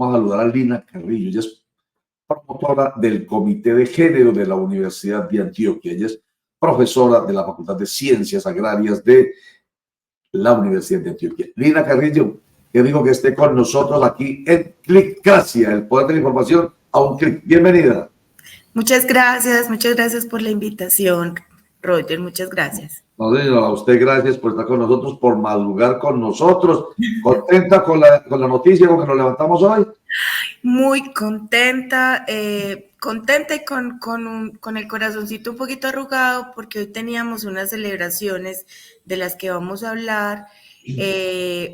Vamos a saludar a Lina Carrillo. Ella es promotora del Comité de Género de la Universidad de Antioquia. Ella es profesora de la Facultad de Ciencias Agrarias de la Universidad de Antioquia. Lina Carrillo, que digo que esté con nosotros aquí en Clickracia, el poder de la información a un clic. Bienvenida. Muchas gracias por la invitación, Roger, muchas gracias. No, señora, a usted gracias por estar con nosotros, por madrugar con nosotros. ¿Contenta con la noticia con que nos levantamos hoy? Muy contenta, contenta y con el corazoncito un poquito arrugado porque hoy teníamos unas celebraciones de las que vamos a hablar,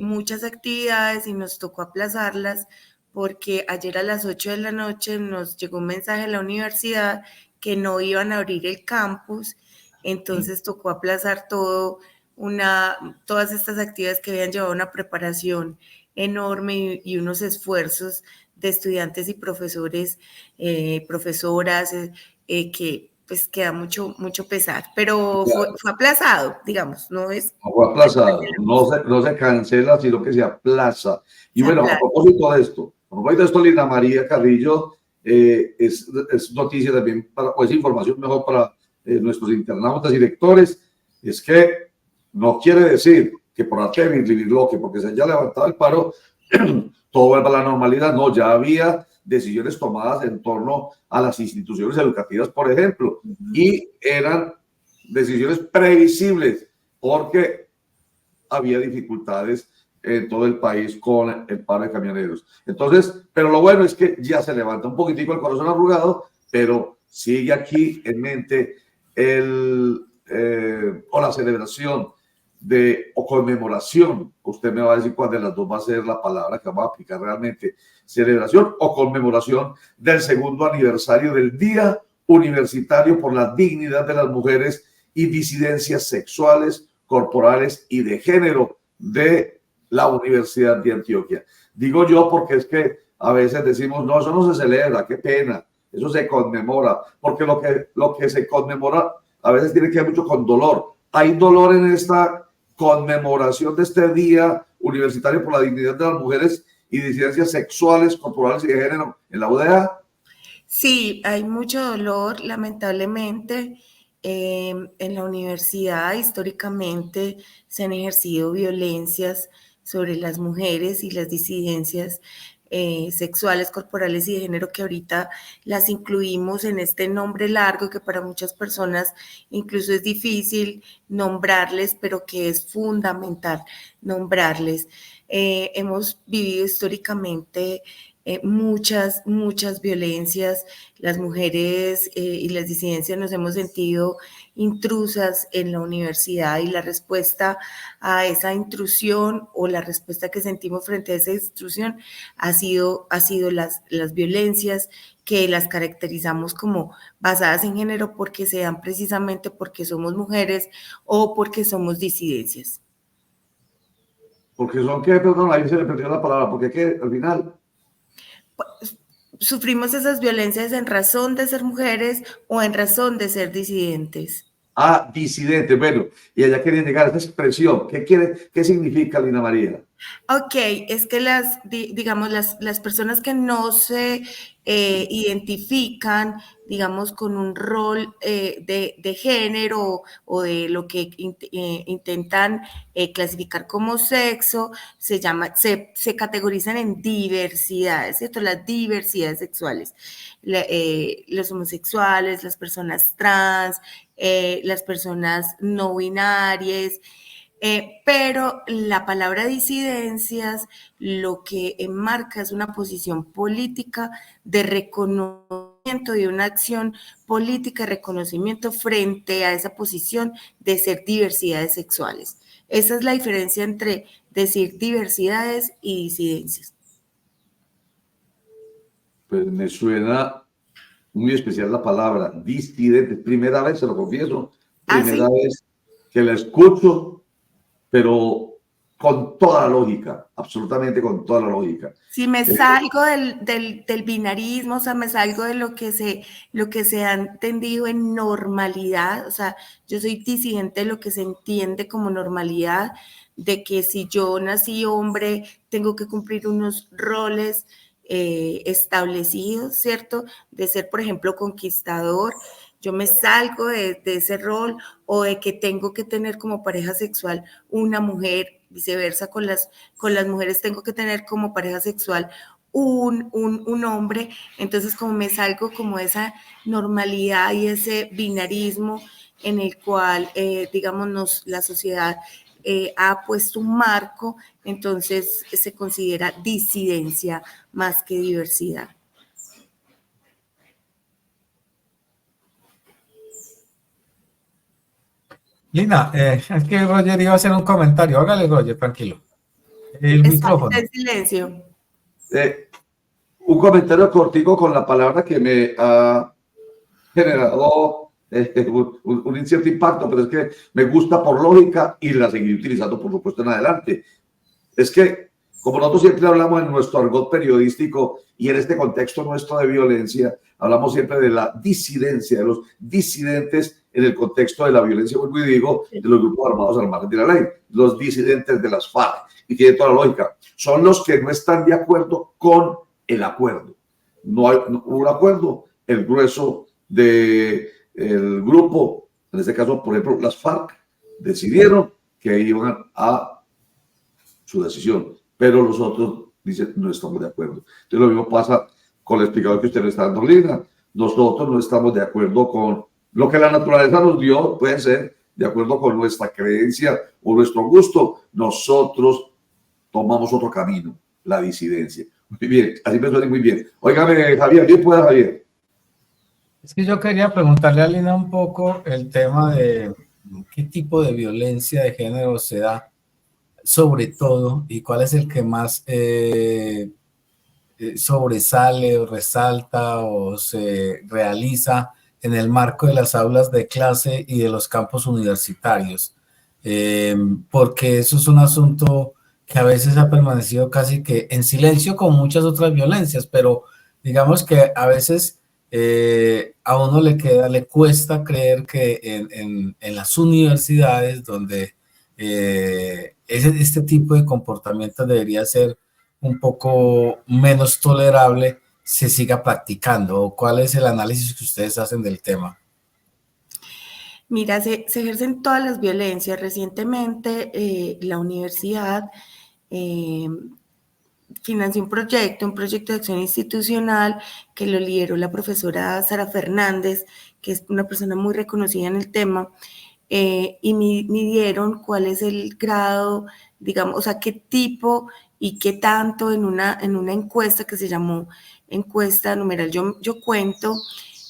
muchas actividades y nos tocó aplazarlas porque ayer a las 8 de la noche nos llegó un mensaje de la universidad que no iban a abrir el campus, entonces tocó aplazar todas estas actividades que habían llevado una preparación enorme y unos esfuerzos de estudiantes y profesores, profesoras, que pues queda mucho pesar, pero claro. fue aplazado, digamos, no es... No fue aplazado, no se cancela, sino que se aplaza. Y bueno, aplaza. a propósito de esto, Lina María Carrillo, es noticia también, o es información mejor para nuestros internautas y lectores, es que no quiere decir que por arte de que porque se haya levantado el paro, todo vuelva a la normalidad. No, ya había decisiones tomadas en torno a las instituciones educativas, por ejemplo, y eran decisiones previsibles porque había dificultades en todo el país con el paro de camioneros. Entonces, pero lo bueno es que ya se levanta un poquitico el corazón arrugado, pero sigue aquí en mente o la celebración o conmemoración, usted me va a decir cuál de las dos va a ser la palabra que vamos a aplicar realmente, celebración o conmemoración del segundo aniversario del Día Universitario por la Dignidad de las Mujeres y Disidencias Sexuales, Corporales y de Género de la Universidad de Antioquia. Digo yo porque es que a veces decimos, no, eso no se celebra, qué pena, eso se conmemora, porque lo que se conmemora a veces tiene que ver mucho con dolor. Hay dolor en esta conmemoración de este Día Universitario por la Dignidad de las Mujeres y Disidencias Sexuales, Corporales y de Género en la UDA. Sí, hay mucho dolor, lamentablemente. En la universidad históricamente se han ejercido violencias sobre las mujeres y las disidencias sexuales, corporales y de género, que ahorita las incluimos en este nombre largo que para muchas personas incluso es difícil nombrarles, pero que es fundamental nombrarles. Hemos vivido históricamente muchas violencias. Las mujeres y las disidencias nos hemos sentido intrusas en la universidad y la respuesta a esa intrusión o la respuesta que sentimos frente a esa intrusión ha sido las violencias que las caracterizamos como basadas en género porque se dan precisamente porque somos mujeres o porque somos disidencias. Porque son que, perdón, ahí se le perdió la palabra, porque que al final sufrimos esas violencias en razón de ser mujeres o en razón de ser disidentes. Ah, disidente, bueno, y allá querían llegar a esta expresión. ¿Qué significa, Lina María? Ok, es que digamos, las personas que no se identifican, digamos, con un rol de género o de lo que intentan clasificar como sexo, se categorizan en diversidades, ¿cierto? Las diversidades sexuales. Los homosexuales, las personas trans, las personas no binarias. Pero la palabra disidencias lo que enmarca es una posición política de reconocimiento de una acción política de reconocimiento frente a esa posición de ser diversidades sexuales. Esa es la diferencia entre decir diversidades y disidencias. Pues me suena muy especial la palabra disidente. Primera vez, se lo confieso, primera vez que la escucho, pero con toda la lógica, absolutamente con toda la lógica. Si me salgo del binarismo, o sea, me salgo de lo que se ha entendido en normalidad, o sea, yo soy disidente de lo que se entiende como normalidad, de que si yo nací hombre, tengo que cumplir unos roles establecidos, ¿cierto? De ser, por ejemplo, conquistador. Yo me salgo de ese rol, o de que tengo que tener como pareja sexual una mujer, viceversa con las mujeres tengo que tener como pareja sexual un hombre. Entonces, como me salgo como de esa normalidad y ese binarismo en el cual, digamos, la sociedad ha puesto un marco, entonces se considera disidencia más que diversidad. Lina, es que Roger iba a hacer un comentario. Hágale, Roger, tranquilo. El Está micrófono. en silencio. Un comentario cortico con la palabra que me ha generado un cierto impacto, pero es que me gusta por lógica y la seguiré utilizando, por supuesto, en adelante. Es que, como nosotros siempre hablamos en nuestro argot periodístico y en este contexto nuestro de violencia, hablamos siempre de la disidencia, de los disidentes en el contexto de la violencia, vuelvo y digo, de los grupos armados al margen de la ley, los disidentes de las FARC, y tiene toda la lógica. Son los que no están de acuerdo con el acuerdo. No hay un acuerdo, el grueso del grupo, en este caso, por ejemplo, las FARC, decidieron que iban a su decisión, pero los otros dicen no estamos de acuerdo. Entonces lo mismo pasa con el explicador que usted le está dando, Lina. Nosotros no estamos de acuerdo con lo que la naturaleza nos dio, puede ser de acuerdo con nuestra creencia o nuestro gusto. Nosotros tomamos otro camino, la disidencia. Muy bien, así me suena muy bien. Óigame, Javier, ¿bien pueda, Javier? Es que yo quería preguntarle a Lina un poco el tema de qué tipo de violencia de género se da, sobre todo, y cuál es el que más sobresale o resalta o se realiza en el marco de las aulas de clase y de los campus universitarios, porque eso es un asunto que a veces ha permanecido casi que en silencio con muchas otras violencias, pero digamos que a veces a uno le cuesta creer que en las universidades donde este tipo de comportamiento debería ser un poco menos tolerable, se siga practicando. ¿Cuál es el análisis que ustedes hacen del tema? Mira, se ejercen todas las violencias. Recientemente la universidad financió un proyecto de acción institucional que lo lideró la profesora Sara Fernández, que es una persona muy reconocida en el tema, y midieron cuál es el grado, digamos, o sea, qué tipo y qué tanto en una encuesta que se llamó encuesta numeral Yo Cuento,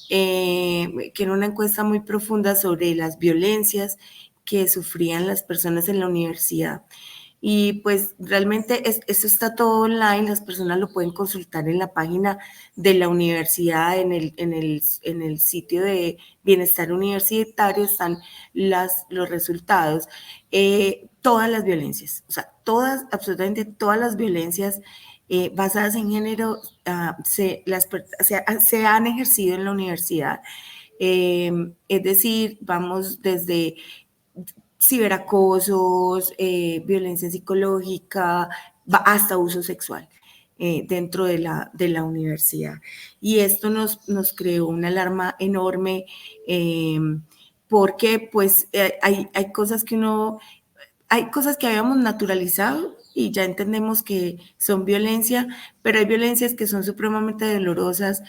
que era una encuesta muy profunda sobre las violencias que sufrían las personas en la universidad. Y pues realmente eso está todo online, las personas lo pueden consultar en la página de la universidad, en el sitio de bienestar universitario están los resultados. Todas las violencias, o sea, absolutamente todas las violencias basadas en género se han ejercido en la universidad. Es decir, vamos desde ciberacosos, violencia psicológica, hasta uso sexual dentro de la universidad. Y esto nos creó una alarma enorme porque pues hay cosas hay cosas que habíamos naturalizado y ya entendemos que son violencia, pero hay violencias que son supremamente dolorosas,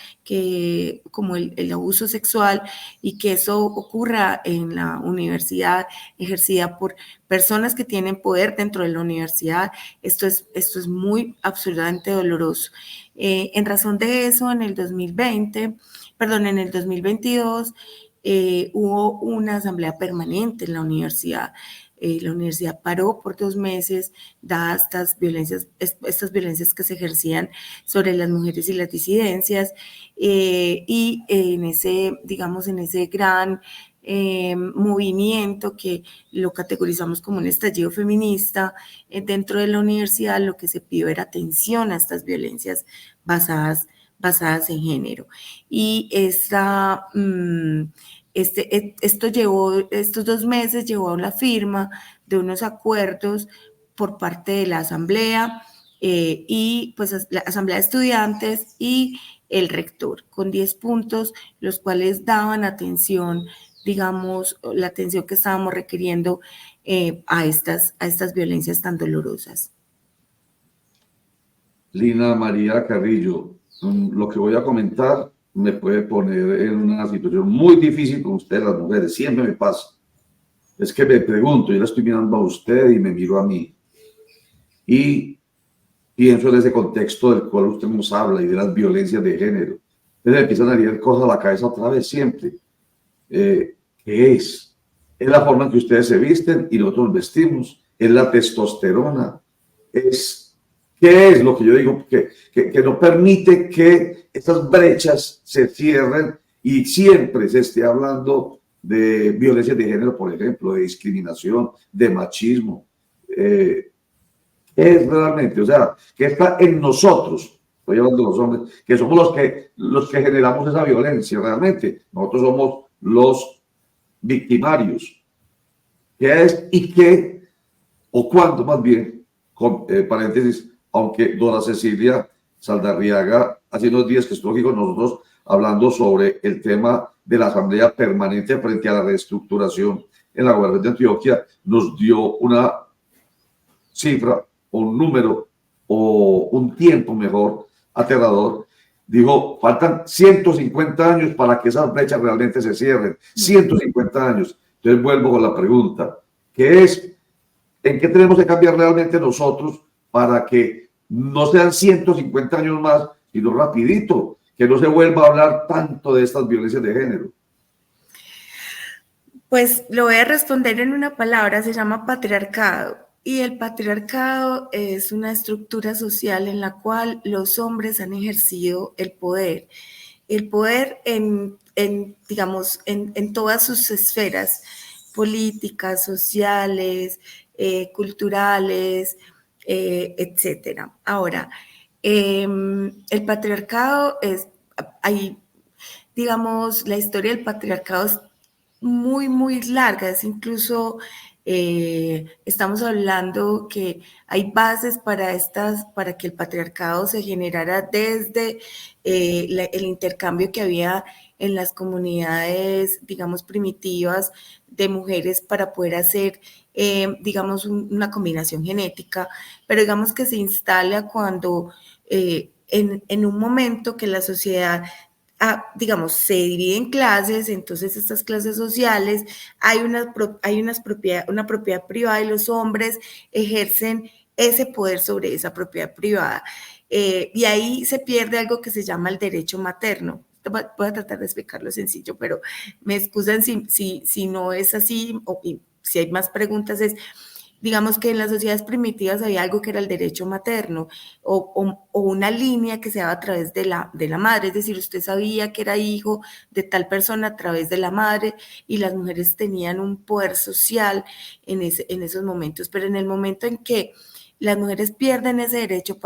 como el abuso sexual, y que eso ocurra en la universidad ejercida por personas que tienen poder dentro de la universidad. Esto es muy absolutamente doloroso. En razón de eso, en el 2022, hubo una asamblea permanente en la universidad. La universidad paró por 2 meses, dadas estas violencias que se ejercían sobre las mujeres y las disidencias, y en ese gran movimiento que lo categorizamos como un estallido feminista dentro de la universidad, lo que se pidió era atención a estas violencias basadas en género. Y estos 2 meses llevó a la firma de unos acuerdos por parte de la Asamblea y pues la Asamblea de Estudiantes y el rector, con 10 puntos, los cuales daban atención, digamos, la atención que estábamos requiriendo a estas violencias tan dolorosas. Lina María Carrillo, lo que voy a comentar me puede poner en una situación muy difícil con ustedes, las mujeres, siempre me pasa. Es que me pregunto, yo la estoy mirando a usted y me miro a mí. Y pienso en ese contexto del cual usted nos habla y de las violencias de género. Entonces empiezan a ir cosas a la cabeza otra vez siempre. ¿Qué es? Es la forma en que ustedes se visten y nosotros nos vestimos. Es la testosterona. ¿Qué es lo que yo digo? Que no permite que estas brechas se cierren y siempre se esté hablando de violencia de género, por ejemplo, de discriminación, de machismo. Es realmente, o sea, que está en nosotros, estoy hablando de los hombres, que somos los que generamos esa violencia realmente. Nosotros somos los victimarios. ¿Qué es y qué, o cuándo más bien, con paréntesis, aunque Dora Cecilia Saldarriaga hace unos días que estuvo aquí con nosotros hablando sobre el tema de la Asamblea Permanente frente a la reestructuración en la Gobernación de Antioquia, nos dio una cifra o un número o un tiempo mejor aterrador. Dijo, faltan 150 años para que esas brechas realmente se cierren. 150 años. Entonces vuelvo con la pregunta, ¿qué es? ¿En qué tenemos que cambiar realmente nosotros para que no sean 150 años más, sino rapidito, que no se vuelva a hablar tanto de estas violencias de género? Pues lo voy a responder en una palabra, se llama patriarcado. Y el patriarcado es una estructura social en la cual los hombres han ejercido el poder digamos, en todas sus esferas políticas, sociales, culturales, etcétera. Ahora, el patriarcado digamos, la historia del patriarcado es muy, muy larga, es incluso, estamos hablando que hay bases para que el patriarcado se generara desde el intercambio que había en las comunidades, digamos, primitivas de mujeres para poder hacer, digamos, una combinación genética, pero digamos que se instala cuando en un momento que la sociedad digamos, se divide en clases, entonces estas clases sociales, hay una propiedad privada y los hombres ejercen ese poder sobre esa propiedad privada. Y ahí se pierde algo que se llama el derecho materno. Voy a tratar de explicarlo sencillo, pero me excusan si no es así o si hay más preguntas. Digamos que en las sociedades primitivas había algo que era el derecho materno o una línea que se daba a través de la madre, es decir, usted sabía que era hijo de tal persona a través de la madre y las mujeres tenían un poder social en esos momentos, pero en el momento en que las mujeres pierden ese derecho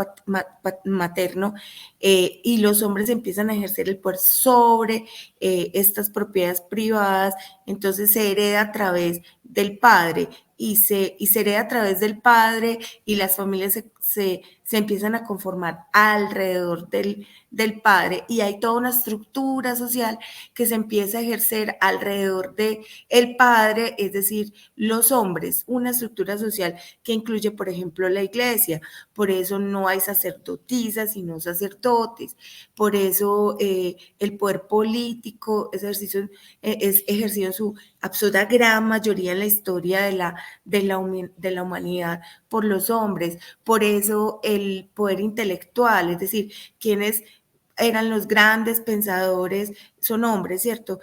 materno y los hombres empiezan a ejercer el poder sobre estas propiedades privadas, entonces se hereda a través del padre y se hereda a través del padre y las familias se empiezan a conformar alrededor del padre y hay toda una estructura social que se empieza a ejercer alrededor del padre, es decir, los hombres, una estructura social que incluye, por ejemplo, la iglesia. Por eso no hay sacerdotisas sino sacerdotes. Por eso el poder político es ejercido en su absoluta gran mayoría en la historia de la humanidad por los hombres. Por eso el poder intelectual, es decir, quienes eran los grandes pensadores, son hombres, ¿cierto?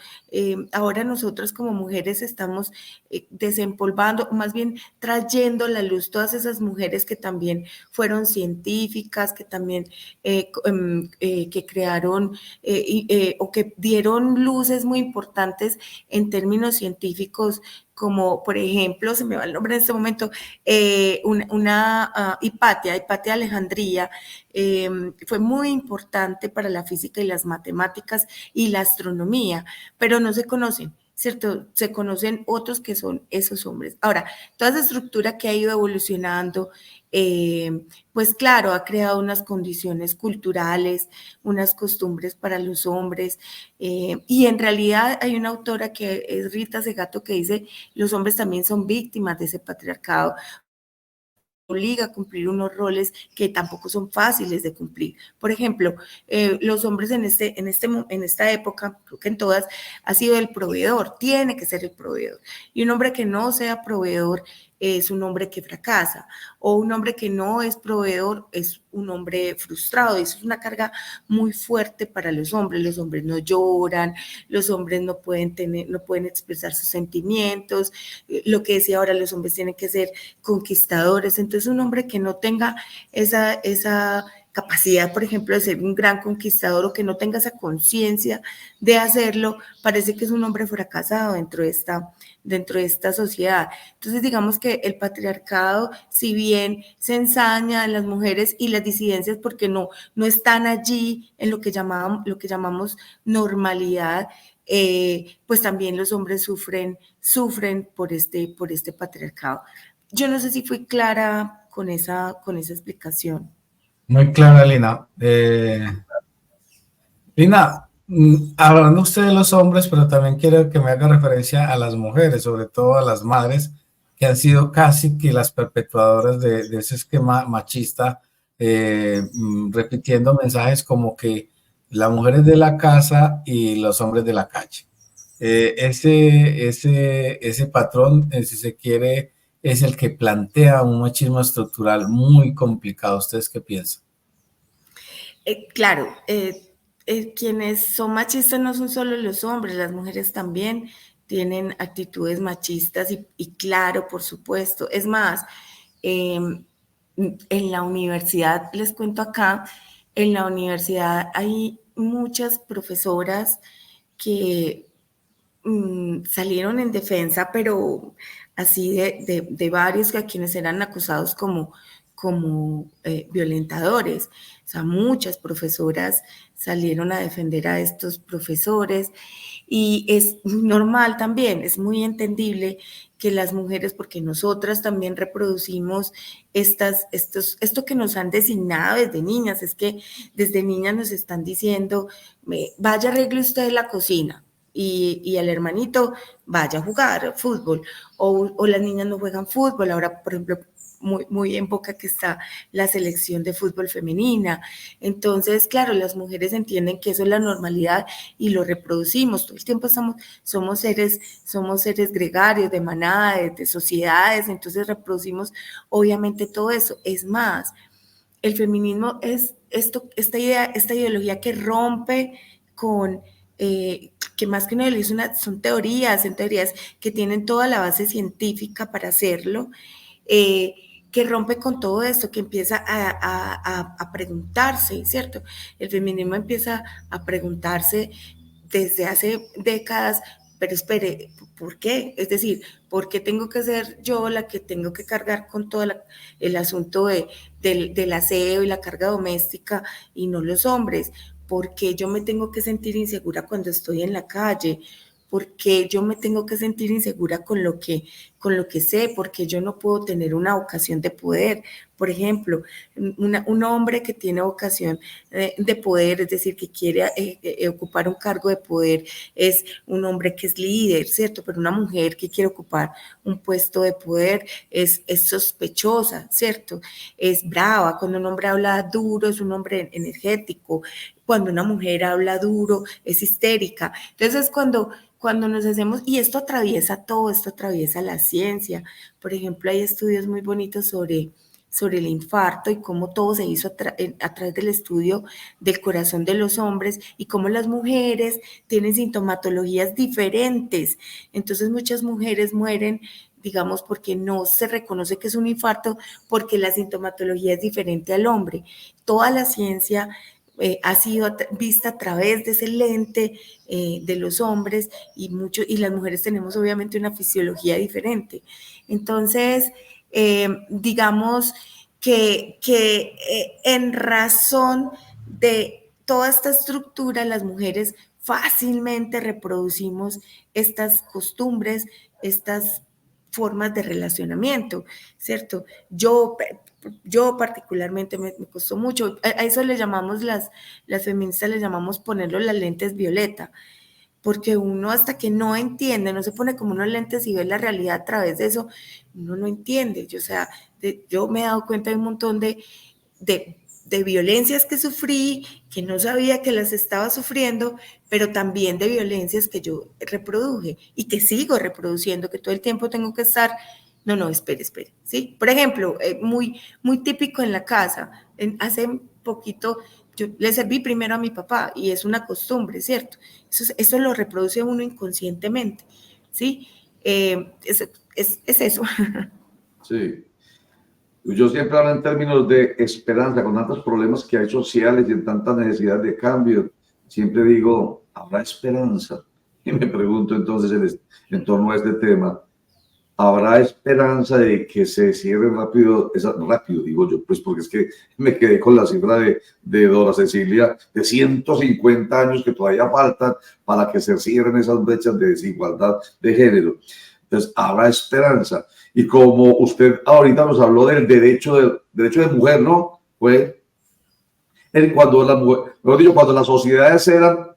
Ahora nosotras como mujeres estamos desempolvando, más bien trayendo a la luz todas esas mujeres que también fueron científicas, que también que crearon o que dieron luces muy importantes en términos científicos, como por ejemplo, se me va el nombre en este momento, Hipatia Alejandría, fue muy importante para la física y las matemáticas y la astronomía, pero no se conocen, ¿cierto? Se conocen otros que son esos hombres. Ahora, toda esa estructura que ha ido evolucionando pues claro, ha creado unas condiciones culturales, unas costumbres para los hombres, y en realidad hay una autora que es Rita Segato que dice, los hombres también son víctimas de ese patriarcado, obliga a cumplir unos roles que tampoco son fáciles de cumplir. Por ejemplo, los hombres en esta época, creo que en todas, ha sido el proveedor, tiene que ser el proveedor. Y un hombre que no sea proveedor es un hombre que fracasa, o un hombre que no es proveedor es un hombre frustrado. Eso es una carga muy fuerte para los hombres. Los hombres no lloran, los hombres no pueden expresar sus sentimientos. Lo que decía ahora, los hombres tienen que ser conquistadores. Entonces, un hombre que no tenga esa capacidad, por ejemplo, de ser un gran conquistador o que no tenga esa conciencia de hacerlo, parece que es un hombre fracasado dentro de esta sociedad. Entonces, digamos que el patriarcado, si bien se ensaña a las mujeres y las disidencias porque no están allí en lo que llamamos normalidad, pues también los hombres sufren por este patriarcado. Yo no sé si fui clara con esa explicación. Muy clara, Lina. Lina, hablando usted de los hombres, pero también quiero que me haga referencia a las mujeres, sobre todo a las madres, que han sido casi que las perpetuadoras de ese esquema machista, repitiendo mensajes como que la mujer es de la casa y los hombres de la calle. Ese patrón, si se quiere, es el que plantea un machismo estructural muy complicado. ¿Ustedes qué piensan? Claro, quienes son machistas no son solo los hombres, las mujeres también tienen actitudes machistas y claro, por supuesto. Es más, en la universidad, les cuento acá, en la universidad hay muchas profesoras que salieron en defensa, pero así de varios a quienes eran acusados como violentadores. O sea, muchas profesoras salieron a defender a estos profesores y es normal también, es muy entendible que las mujeres, porque nosotras también reproducimos esto que nos han designado desde niñas, es que desde niñas nos están diciendo, vaya, arregle usted la cocina, y el hermanito vaya a jugar fútbol, o las niñas no juegan fútbol. Ahora, por ejemplo, muy en boca que está la selección de fútbol femenina. Entonces, claro, las mujeres entienden que eso es la normalidad y lo reproducimos. Todo el tiempo somos seres gregarios, de manada, de sociedades, entonces reproducimos obviamente todo eso. Es más, el feminismo es esta ideología que rompe con que más que una ideología son teorías que tienen toda la base científica para hacerlo, que rompe con todo esto, que empieza a preguntarse, ¿cierto? El feminismo empieza a preguntarse desde hace décadas, pero espere, ¿por qué? Es decir, ¿por qué tengo que ser yo la que tengo que cargar con todo el asunto del aseo y la carga doméstica y no los hombres? ¿Por qué yo me tengo que sentir insegura cuando estoy en la calle? ¿Por qué yo me tengo que sentir insegura con lo que sé? ¿Por qué yo no puedo tener una vocación de poder? Por ejemplo, un hombre que tiene vocación de poder, es decir, que quiere ocupar un cargo de poder, es un hombre que es líder, ¿cierto? Pero una mujer que quiere ocupar un puesto de poder es sospechosa, ¿cierto? Es brava. Cuando un hombre habla duro, es un hombre energético. Cuando una mujer habla duro, es histérica. Entonces, cuando nos hacemos, y esto atraviesa todo, esto atraviesa la ciencia. Por ejemplo, hay estudios muy bonitos sobre el infarto y cómo todo se hizo a través del estudio del corazón de los hombres y cómo las mujeres tienen sintomatologías diferentes. Entonces, muchas mujeres mueren, digamos, porque no se reconoce que es un infarto, porque la sintomatología es diferente al hombre. Toda la ciencia ha sido vista a través de ese lente de los hombres y las mujeres tenemos obviamente una fisiología diferente. Entonces, digamos que en razón de toda esta estructura, las mujeres fácilmente reproducimos estas costumbres, estas formas de relacionamiento, ¿cierto? Yo yo particularmente me costó mucho. A eso le llamamos, las feministas le llamamos ponerlo las lentes violeta, porque uno hasta que no entiende, no se pone como unos lentes y ve la realidad a través de eso, uno no entiende. Yo, o sea, yo me he dado cuenta de un montón de violencias que sufrí, que no sabía que las estaba sufriendo, pero también de violencias que yo reproduje y que sigo reproduciendo, que todo el tiempo tengo que estar, no, espere, ¿sí? Por ejemplo, muy típico en la casa, hace poquito yo le serví primero a mi papá y es una costumbre, ¿cierto? Eso lo reproduce uno inconscientemente, ¿sí? Es eso. Sí. Yo siempre hablo en términos de esperanza, con tantos problemas que hay sociales y en tanta necesidad de cambio. Siempre digo, ¿habrá esperanza? Y me pregunto entonces en torno a este tema, ¿habrá esperanza de que se cierre rápido, rápido digo yo, pues porque es que me quedé con la cifra de Dora Cecilia, de 150 años que todavía faltan para que se cierren esas brechas de desigualdad de género? Entonces, habrá esperanza. Y como usted ahorita nos habló del derecho de mujer, ¿no? Fue cuando cuando las sociedades eran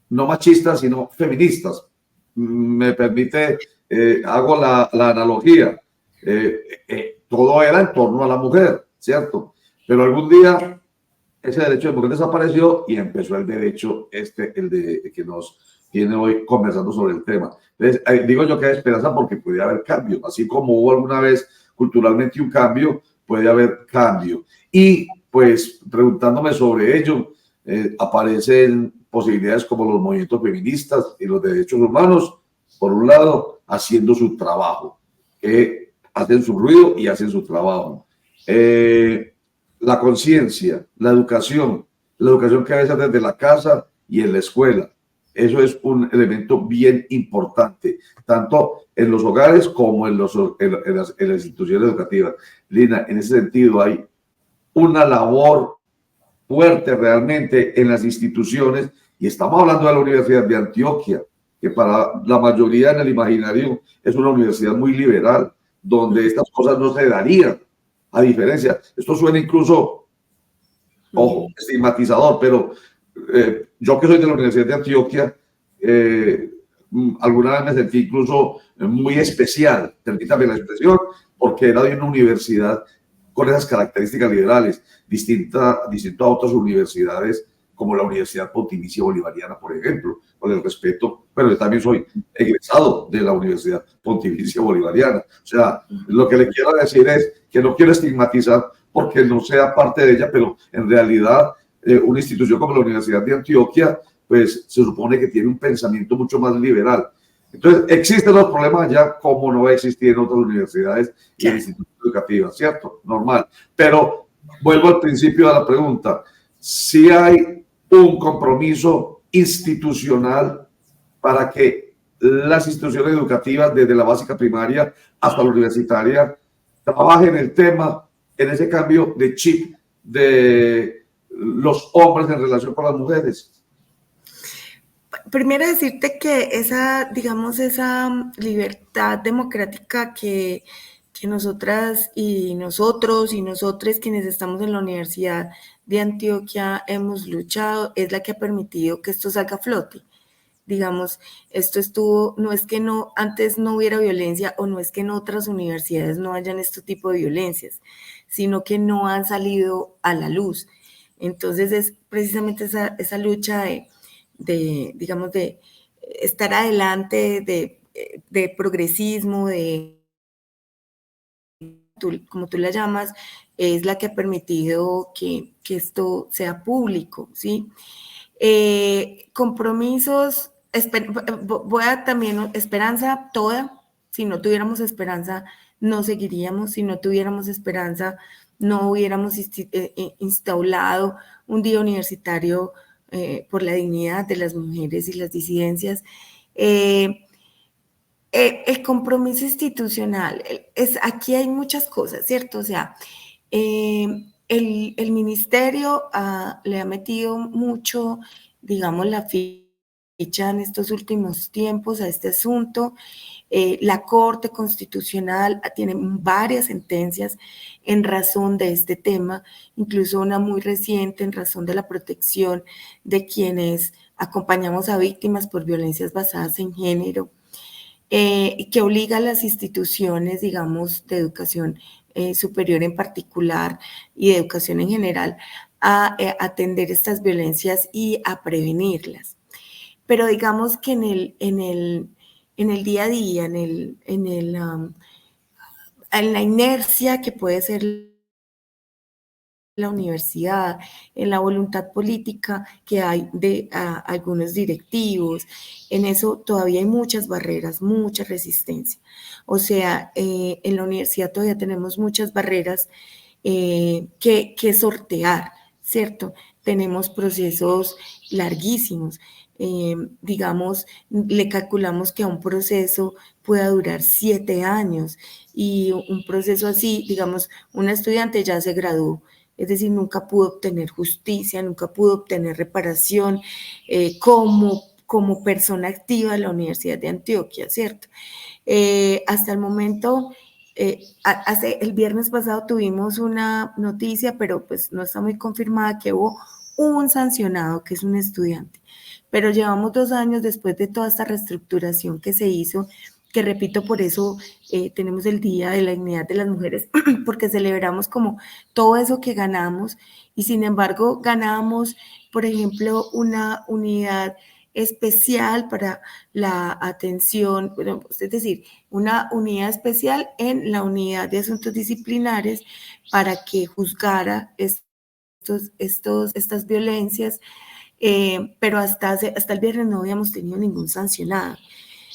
no machistas, sino feministas. Me permite, hago la analogía. Todo era en torno a la mujer, ¿cierto? Pero algún día ese derecho de mujer desapareció y empezó el derecho el de que nos tiene hoy conversando sobre el tema. Entonces, digo yo que hay esperanza porque puede haber cambio, así como hubo alguna vez culturalmente un cambio, puede haber cambio. Y pues preguntándome sobre ello, aparecen posibilidades como los movimientos feministas y los derechos humanos, por un lado, haciendo su trabajo, que hacen su ruido y hacen su trabajo. La conciencia, la educación que a veces desde la casa y en la escuela. Eso es un elemento bien importante, tanto en los hogares como en las instituciones educativas. Lina, en ese sentido hay una labor fuerte realmente en las instituciones y estamos hablando de la Universidad de Antioquia, que para la mayoría en el imaginario es una universidad muy liberal, donde estas cosas no se darían. A diferencia, esto suena incluso, ojo, estigmatizador, pero yo que soy de la Universidad de Antioquia, alguna vez me sentí incluso muy especial, permítame la expresión, porque era de una universidad con esas características liberales, distinto a otras universidades como la Universidad Pontificia Bolivariana, por ejemplo, con el respeto, pero yo también soy egresado de la Universidad Pontificia Bolivariana. O sea, lo que le quiero decir es que no quiero estigmatizar porque no sea parte de ella, pero en realidad una institución como la Universidad de Antioquia, pues se supone que tiene un pensamiento mucho más liberal. Entonces, existen los problemas allá como no existir en otras universidades y en instituciones educativas, ¿cierto? Normal. Pero vuelvo al principio de la pregunta. Si hay un compromiso institucional para que las instituciones educativas, desde la básica primaria hasta la universitaria, trabajen el tema en ese cambio de chip de los hombres en relación con las mujeres. Primero decirte que esa libertad democrática que nosotras y nosotros y nosotres quienes estamos en la Universidad de Antioquia hemos luchado es la que ha permitido que esto salga a flote. Digamos, esto estuvo, no es que antes no hubiera violencia o no es que en otras universidades no hayan este tipo de violencias, sino que no han salido a la luz. Entonces es precisamente esa lucha de estar adelante, de progresismo, como tú la llamas, es la que ha permitido que esto sea público, ¿sí? Compromisos, voy a también, esperanza toda. Si no tuviéramos esperanza, no seguiríamos. Si no tuviéramos esperanza, no hubiéramos instaurado un día universitario por la dignidad de las mujeres y las disidencias. El compromiso institucional, aquí hay muchas cosas, ¿cierto? O sea, el ministerio le ha metido mucho, digamos, la en estos últimos tiempos a este asunto. La Corte Constitucional tiene varias sentencias en razón de este tema, incluso una muy reciente en razón de la protección de quienes acompañamos a víctimas por violencias basadas en género, que obliga a las instituciones, digamos, de educación superior en particular y de educación en general a atender estas violencias y a prevenirlas. Pero digamos que en el día a día, en la inercia que puede ser la universidad, en la voluntad política que hay de algunos directivos, en eso todavía hay muchas barreras, mucha resistencia. O sea, en la universidad todavía tenemos muchas barreras que sortear, ¿cierto? Tenemos procesos larguísimos. Digamos, le calculamos que a un proceso pueda durar 7 años y un proceso así, digamos, un estudiante ya se graduó, es decir, nunca pudo obtener justicia, nunca pudo obtener reparación como persona activa de la Universidad de Antioquia, ¿cierto? Hasta el momento, el viernes pasado tuvimos una noticia, pero pues no está muy confirmada, que hubo un sancionado, que es un estudiante. Pero llevamos 2 años después de toda esta reestructuración que se hizo, que repito, por eso tenemos el Día de la Dignidad de las Mujeres, porque celebramos como todo eso que ganamos, y sin embargo ganamos, por ejemplo, una unidad especial para la atención, bueno, es decir, una unidad especial en la unidad de asuntos disciplinares para que juzgara estas violencias, pero hasta el viernes no habíamos tenido ningún sancionado.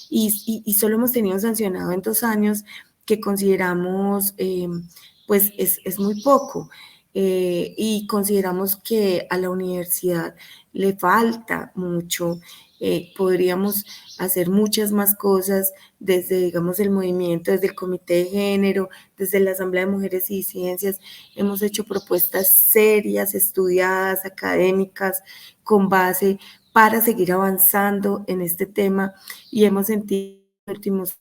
Y solo hemos tenido sancionado en 2 años, que consideramos pues es muy poco, y consideramos que a la universidad le falta mucho. Podríamos hacer muchas más cosas desde, digamos, el movimiento, desde el Comité de Género, desde la Asamblea de Mujeres y Disidencias. Hemos hecho propuestas serias, estudiadas, académicas, con base para seguir avanzando en este tema, y hemos sentido en los últimos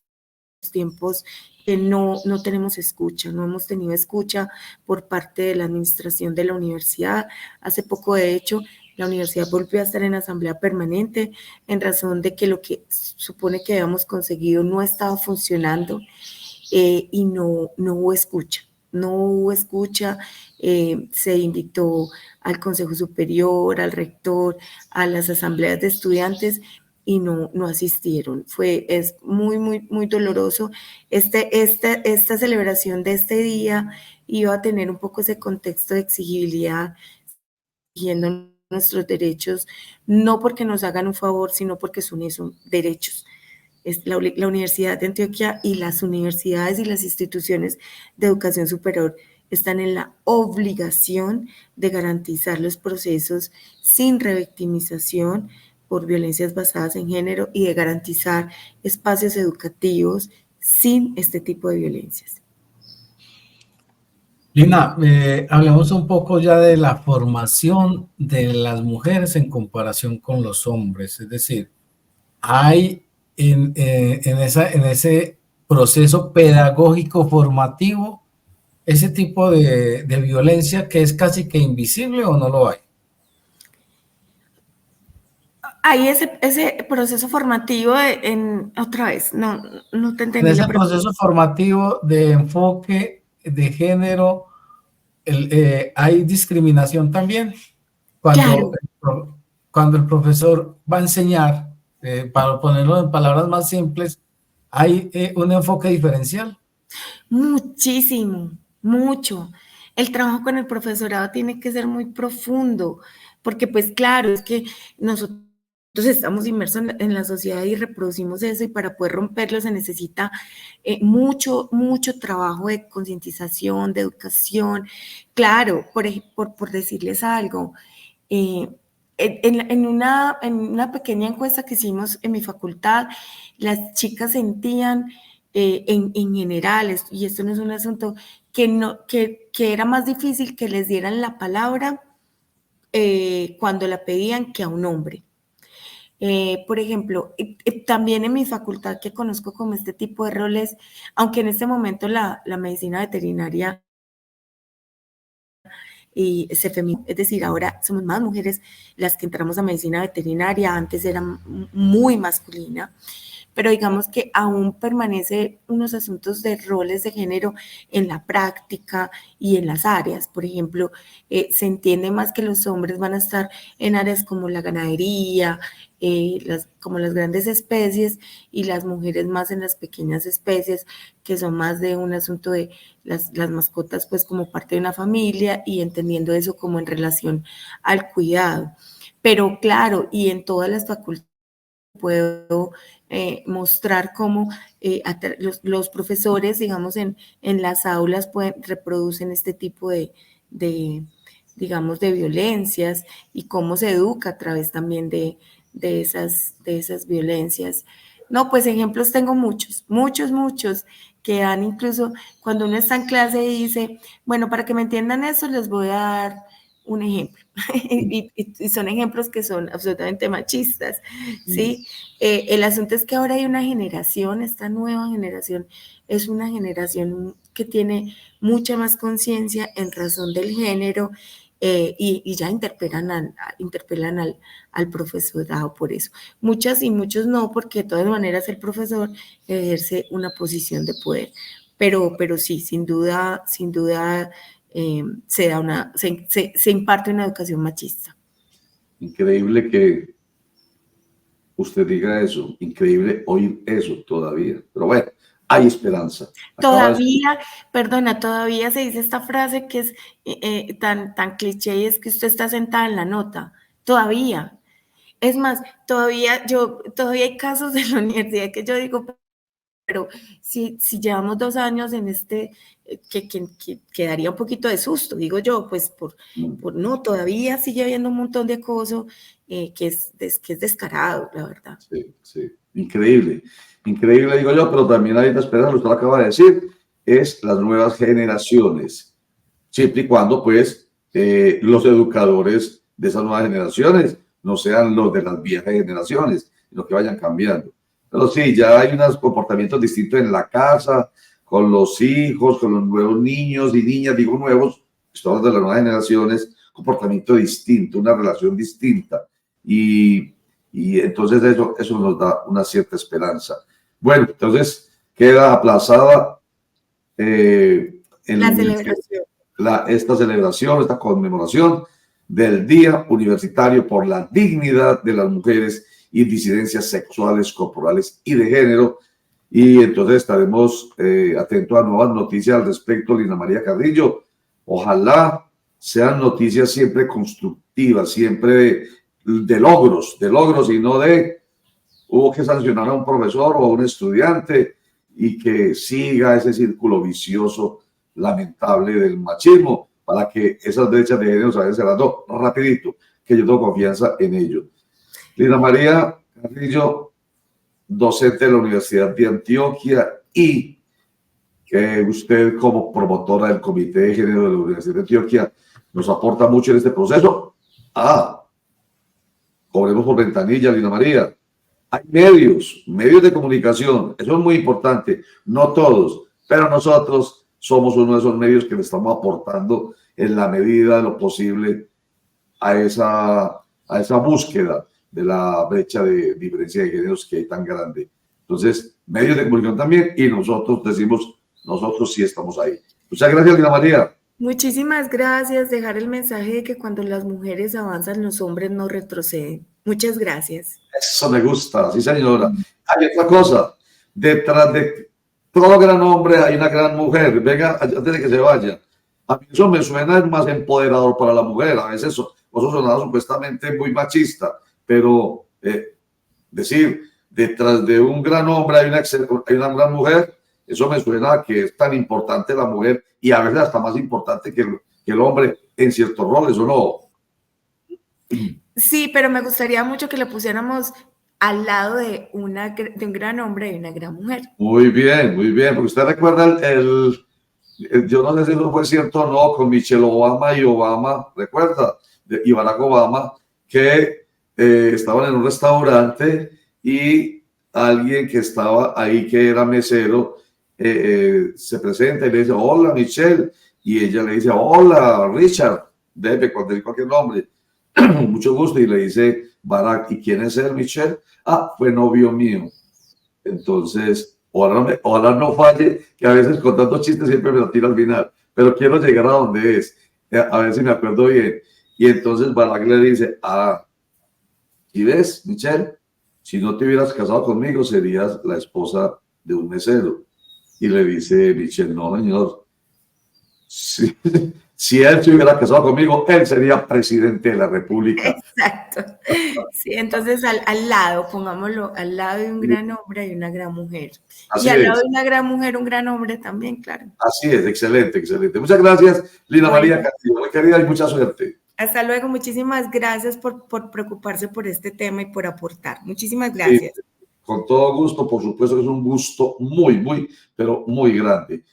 tiempos que no tenemos escucha, no hemos tenido escucha por parte de la administración de la universidad. Hace poco, de hecho, la universidad volvió a estar en asamblea permanente en razón de que lo que supone que habíamos conseguido no estaba funcionando, y no hubo escucha. No hubo escucha, se invitó al Consejo Superior, al rector, a las asambleas de estudiantes, y no asistieron. Es muy, muy, muy doloroso. Esta celebración de este día iba a tener un poco ese contexto de exigibilidad, exigiendo nuestros derechos, no porque nos hagan un favor, sino porque son esos derechos. Es la Universidad de Antioquia y las universidades y las instituciones de educación superior están en la obligación de garantizar los procesos sin revictimización por violencias basadas en género, y de garantizar espacios educativos sin este tipo de violencias. Lina, hablemos un poco ya de la formación de las mujeres en comparación con los hombres, es decir, hay en ese proceso pedagógico formativo ese tipo de violencia que es casi que invisible, ¿o no lo hay? Hay ese proceso formativo otra vez, no te entendí. En ese proceso formativo de enfoque de género, hay discriminación también. Cuando, Claro. cuando el profesor va a enseñar, para ponerlo en palabras más simples, hay un enfoque diferencial. Muchísimo, mucho. El trabajo con el profesorado tiene que ser muy profundo, porque pues claro, es que nosotros estamos inmersos en la sociedad y reproducimos eso, y para poder romperlo se necesita mucho trabajo de concientización, de educación. Claro, por decirles algo, en una pequeña encuesta que hicimos en mi facultad, las chicas sentían en general, y esto no es un asunto, que era más difícil que les dieran la palabra cuando la pedían que a un hombre. Por ejemplo, también en mi facultad que conozco como este tipo de roles, aunque en este momento la medicina veterinaria y se feminiza, es decir, ahora somos más mujeres las que entramos a medicina veterinaria, antes era muy masculina, pero digamos que aún permanece unos asuntos de roles de género en la práctica y en las áreas. Por ejemplo, se entiende más que los hombres van a estar en áreas como la ganadería, como las grandes especies, y las mujeres más en las pequeñas especies, que son más de un asunto de las mascotas pues como parte de una familia y entendiendo eso como en relación al cuidado. Pero claro, y en todas las facultades puedo mostrar cómo los profesores, digamos, en las aulas reproducen este tipo digamos, de violencias y cómo se educa a través también de esas violencias. No, pues ejemplos tengo muchos, que dan incluso, cuando uno está en clase y dice, bueno, para que me entiendan eso, les voy a dar un ejemplo. y son ejemplos que son absolutamente machistas, ¿sí? El asunto es que ahora hay una generación, esta nueva generación, es una generación que tiene mucha más conciencia en razón del género, y ya interpelan al profesorado por eso. Muchas y muchos no, porque de todas maneras el profesor ejerce una posición de poder. Pero sí, sin duda, se imparte una educación machista. Increíble que usted diga eso, increíble oír eso todavía, pero bueno, hay esperanza. Todavía se dice esta frase que es tan cliché, y es que usted está sentada en la nota, todavía. Es más, todavía hay casos de la universidad que yo digo, pero si llevamos 2 años en que daría un poquito de susto, digo yo, pues no, todavía sigue habiendo un montón de acoso que es descarado, la verdad. Sí, increíble, digo yo, pero también hay una esperanza, usted lo acaba de decir, es las nuevas generaciones, siempre y cuando pues los educadores de esas nuevas generaciones no sean los de las viejas generaciones, sino que vayan cambiando. Pero sí, ya hay unos comportamientos distintos en la casa, con los hijos, con los nuevos niños y niñas, digo nuevos, todos de las nuevas generaciones, comportamiento distinto, una relación distinta. Y entonces eso nos da una cierta esperanza. Bueno, entonces queda aplazada la celebración. Esta celebración, esta conmemoración del Día Universitario por la Dignidad de las Mujeres y Disidencias Sexuales, Corporales y de Género. Y entonces estaremos atentos a nuevas noticias al respecto, Lina María Carrillo. Ojalá sean noticias siempre constructivas, siempre de logros y no de hubo que sancionar a un profesor o a un estudiante y que siga ese círculo vicioso lamentable del machismo para que esas brechas de género se vayan cerrando rapidito, que yo tengo confianza en ello. Lina María Carrillo, docente de la Universidad de Antioquia, y que usted como promotora del Comité de Género de la Universidad de Antioquia nos aporta mucho en este proceso. Cobremos por ventanilla, Lina María. Hay medios de comunicación, eso es muy importante, no todos, pero nosotros somos uno de esos medios que le estamos aportando en la medida de lo posible a esa búsqueda de la brecha de diferencia de géneros que hay tan grande. Entonces, medios de comunicación también, y nosotros decimos, nosotros sí estamos ahí. Muchas gracias, Lina María. Muchísimas gracias. Dejar el mensaje de que cuando las mujeres avanzan, los hombres no retroceden. Muchas gracias. Eso me gusta, sí señora. Hay otra cosa, detrás de todo gran hombre hay una gran mujer. Venga, antes de que se vaya. A mí eso me suena más empoderador para la mujer. A veces eso suena supuestamente muy machista, pero decir, detrás de un gran hombre hay una gran mujer, eso me suena a que es tan importante la mujer y a veces hasta más importante que el hombre en ciertos roles, ¿o no? Sí, pero me gustaría mucho que lo pusiéramos al lado de un gran hombre y una gran mujer. Muy bien, porque usted recuerda yo no sé si eso fue cierto o no, con Michelle Obama y Obama, ¿recuerda? Y Barack Obama, que estaban en un restaurante y alguien que estaba ahí, que era mesero, se presenta y le dice, hola Michelle, y ella le dice, hola Richard, debe cualquier nombre, mucho gusto, y le dice Barack, ¿y quién es él, Michelle? Ah, fue novio mío. Entonces, ojalá no falle, que a veces con tantos chistes siempre me lo tiro al final, pero quiero llegar a donde es, a ver si me acuerdo bien. Y entonces Barack le dice, ah, ¿y ves, Michelle? Si no te hubieras casado conmigo, serías la esposa de un mesero. Y le dice Michelle, no, señor. Si él se hubiera casado conmigo, él sería presidente de la República. Exacto. Sí, entonces al lado, pongámoslo, al lado de un gran hombre hay una gran mujer. Así y al es. lado de una gran mujer, un gran hombre también, claro. Así es, excelente, excelente. Muchas gracias, Lina María Castillo, muy querida y mucha suerte. Hasta luego, muchísimas gracias por preocuparse por este tema y por aportar. Muchísimas gracias. Sí, con todo gusto, por supuesto que es un gusto muy, pero muy grande.